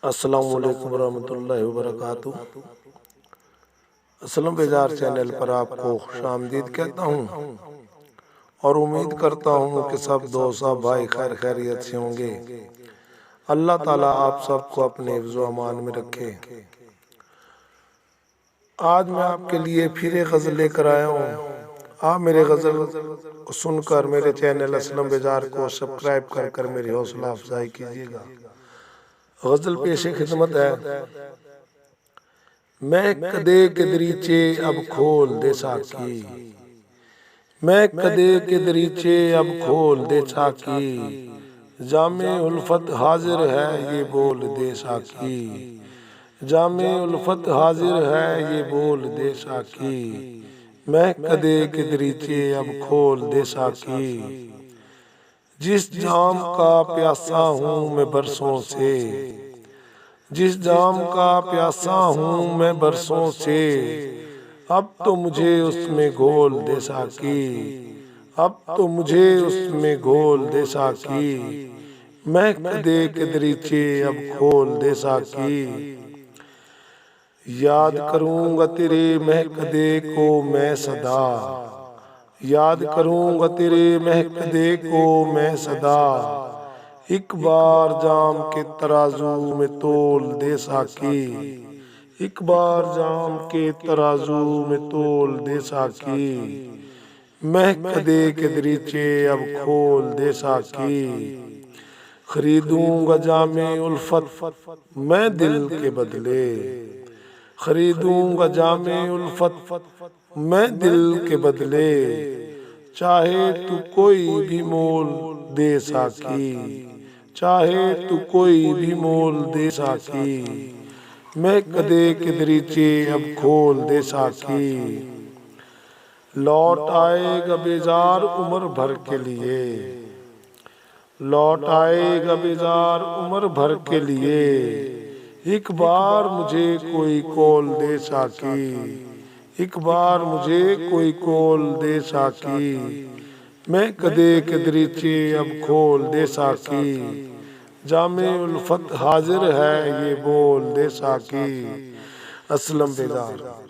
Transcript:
अस्सलामु अलैकुम रहमतुल्लाहि व बरकातुहू। असलम बेजार चैनल पर आपको खुशामदीद कहता हूँ और उम्मीद करता हूँ कि सब दोस्त सब भाई खैर खैरियत से होंगे। अल्लाह ताला आप सबको अपने हिफ्ज़ व अमान में रखे। आज मैं आपके लिए फिर एक गज़ल लेकर आया हूँ। आप मेरे गज़ल सुनकर मेरे चैनल असलम बेजार को सब्सक्राइब कर कर मेरी हौसला अफजाई कीजिएगा। गज़ल पेश खिदमत है। मैं कदे के दरीचे अब खोल दे साकी, मैं कदे के दरीचे अब खोल दे साकी, जामे उल्फत हाजिर है ये बोल दे साकी, जामे उल्फत हाजिर है ये बोल दे साकी, मैं कदे के दरीचे अब खोल दे साकी। जिस जाम का प्यासा हूँ मैं बरसों से, जिस जाम का प्यासा हूँ मैं बरसों से, अब तो मुझे उसमें घोल दे साकी, अब तो मुझे उसमें घोल दे साकी, मैं कदे के दरीचे अब खोल दे साकी। याद करूँगा तेरे महकदे को मैं सदा, याद करूँगा तेरे महकदे को मैं सदा, एक बार जाम के तराजू में तोल दे साकी, एक बार जाम के तराजू में तोल दे साकी, मैं कदे के दरीचे अब खोल दे साकी। खरीदूंगा जामे उल्फत मैं दिल के बदले, खरीदूंगा जामे उल्फत मैं दिल के बदले, चाहे तू कोई भी मोल दे साकी, चाहे तू कोई भी मोल दे साकी, मैं कदे के दरीचे अब खोल दे साकी। लौट आएगा बेजार उम्र भर के लिए, लौट आएगा बेजार उम्र भर के लिए, एक बार मुझे कोई कॉल दे साकी, एक बार मुझे कोई कॉल दे साकी, मैं कदे के दरीचे अब खोल दे साकी, जामे उल्फत हाजिर है ये बोल दे साकी। असलम बेजार।